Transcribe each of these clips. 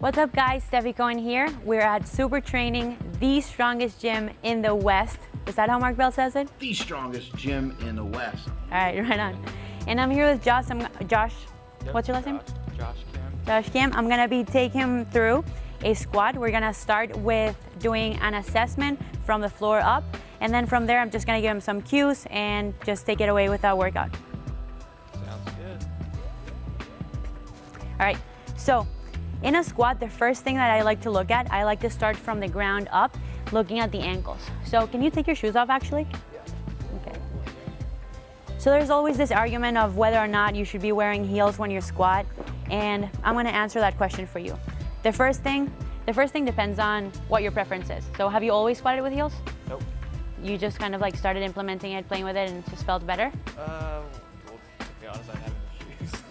What's up guys, Stefi Cohen here. We're at SuperTraining, the strongest gym in the West. Is that how Mark Bell says it? The strongest gym in the West. All right, right on. And I'm here with Josh. Josh, Yep, what's your last name? Josh Kim. Josh Kim. I'm gonna be taking him through a squat. We're gonna start with doing an assessment from the floor up. And then from there, I'm just gonna give him some cues and just take it away with our workout. Sounds good. All right, so in a squat, the first thing that I like to look at, I like to start from the ground up, looking at the ankles. So can you take your shoes off actually? Yeah. Okay. So there's always this argument of whether or not you should be wearing heels when you squat, and I'm gonna answer that question for you. The first thing depends on what your preference is. So have you always squatted with heels? Nope. You just kind of like started implementing it, playing with it, and it just felt better? Well, to be honest, I didn't have any shoes.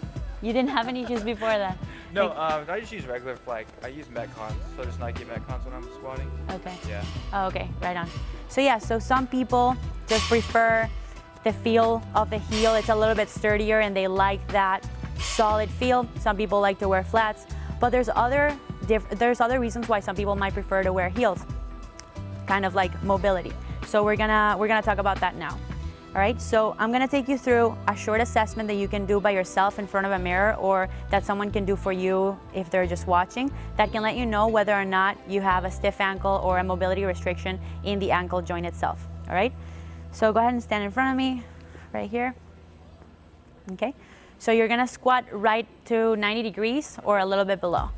You didn't have any shoes before that? No, Like, I just use regular, I use Metcons, so just Nike Metcons when I'm squatting. okay. Yeah. Oh, okay, right on. So yeah, so some people just prefer the feel of the heel. It's a little bit sturdier and they like that solid feel. Some people like to wear flats, but there's other reasons why some people might prefer to wear heels, kind of like mobility. So we're gonna talk about that now. All right, so I'm gonna take you through a short assessment that you can do by yourself in front of a mirror, or that someone can do for you if they're just watching, that can let you know whether or not you have a stiff ankle or a mobility restriction in the ankle joint itself. All right, so go ahead and stand in front of me right here. Okay, so you're gonna squat right to 90 degrees or a little bit below.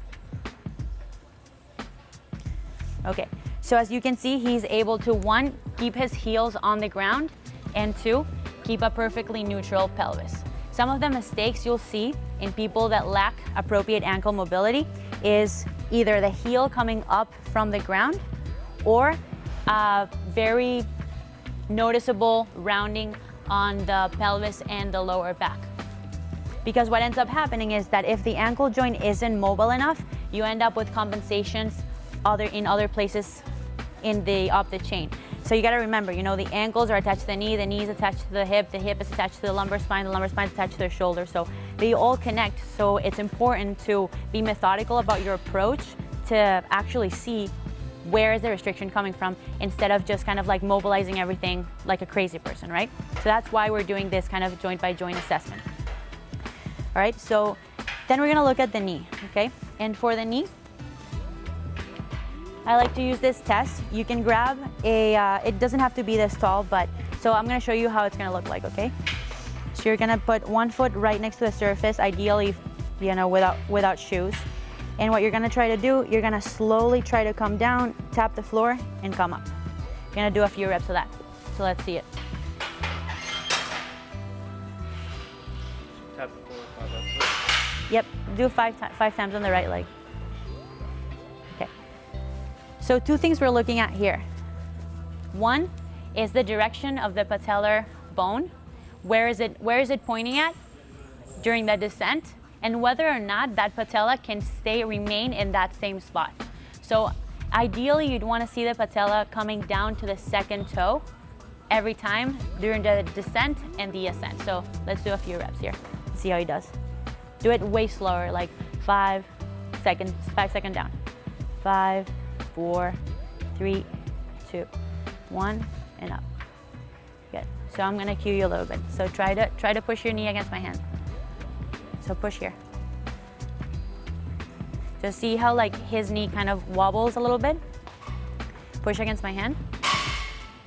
Okay, so as you can see, he's able to, one, keep his heels on the ground, and two, keep a perfectly neutral pelvis. Some of the mistakes you'll see in people that lack appropriate ankle mobility is either the heel coming up from the ground or a very noticeable rounding on the pelvis and the lower back. Because what ends up happening is that if the ankle joint isn't mobile enough, you end up with compensations in other places up the chain. So you gotta remember, you know, the ankles are attached to the knee is attached to the hip is attached to the lumbar spine is attached to the shoulder. So they all connect. So it's important to be methodical about your approach to actually see where is the restriction coming from, instead of just kind of like mobilizing everything like a crazy person, right? So that's why we're doing this kind of joint by joint assessment. All right, so then we're gonna look at the knee, okay? And for the knee, I like to use this test. You can grab it doesn't have to be this tall, but so I'm gonna show you how it's gonna look like, okay? So you're gonna put one foot right next to the surface, ideally, you know, without shoes. And what you're gonna try to do, you're gonna slowly try to come down, tap the floor, and come up. You're gonna do a few reps of that. So let's see it. Tap the floor with my left foot. Yep, do five times on the right leg. Okay. So two things we're looking at here. One is the direction of the patellar bone. Where is it pointing at during the descent, and whether or not that patella can remain in that same spot. So ideally, you'd want to see the patella coming down to the second toe every time during the descent and the ascent. So let's do a few reps here. See how he does. Do it way slower, like 5 seconds down. 5, 4, 3, 2, 1, and up. Good. So I'm gonna cue you a little bit. So try to push your knee against my hand. So push here. Just see how like his knee kind of wobbles a little bit. Push against my hand.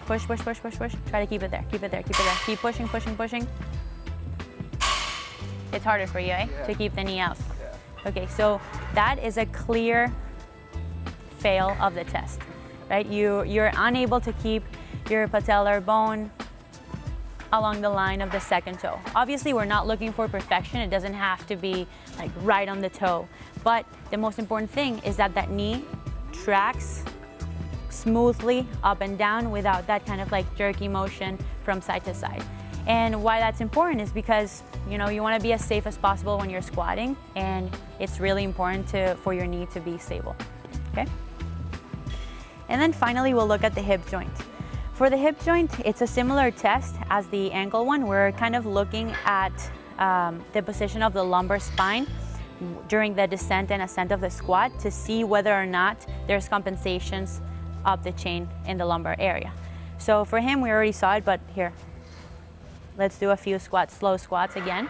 Push, push, push, push, push. Try to keep it there, keep it there, keep it there. Keep pushing, pushing, pushing. It's harder for you, eh? Yeah. To keep the knee out. Yeah. Okay, so that is a clear fail of the test, right? You're unable to keep your patellar bone along the line of the second toe. Obviously, we're not looking for perfection. It doesn't have to be like right on the toe. But the most important thing is that that knee tracks smoothly up and down without that kind of like jerky motion from side to side. And why that's important is because, you know, you want to be as safe as possible when you're squatting, and it's really important for your knee to be stable, okay? And then finally, we'll look at the hip joint. For the hip joint, it's a similar test as the ankle one. We're kind of looking at the position of the lumbar spine during the descent and ascent of the squat to see whether or not there's compensations up the chain in the lumbar area. So for him, we already saw it, but here, let's do a few squats, slow squats again.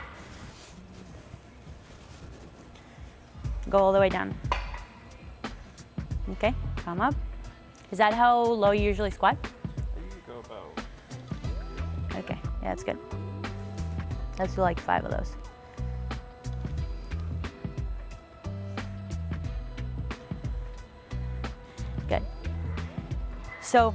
Go all the way down. Okay, come up. Is that how low you usually squat? You go about. Okay, yeah, that's good. Let's do like 5 of those. Good. So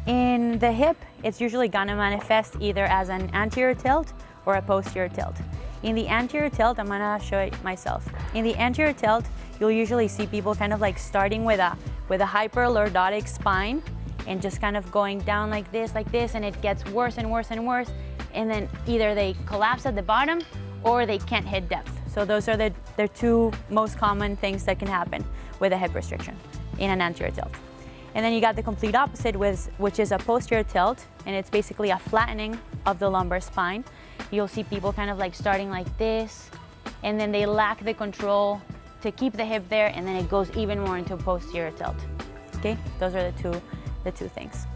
in the hip, it's usually gonna manifest either as an anterior tilt or a posterior tilt. In the anterior tilt, I'm gonna show it myself. In the anterior tilt, you'll usually see people kind of like starting with a hyperlordotic spine and just kind of going down like this, and it gets worse and worse and worse. And then either they collapse at the bottom or they can't hit depth. So those are the 2 most common things that can happen with a hip restriction in an anterior tilt. And then you got the complete opposite, which is a posterior tilt, and it's basically a flattening of the lumbar spine. You'll see people kind of like starting like this, and then they lack the control to keep the hip there, and then it goes even more into posterior tilt. Okay, those are the two things.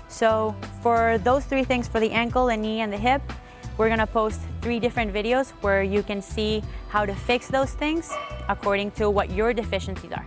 So for those 3 things, for the ankle, the knee, and the hip, we're gonna post 3 different videos where you can see how to fix those things according to what your deficiencies are.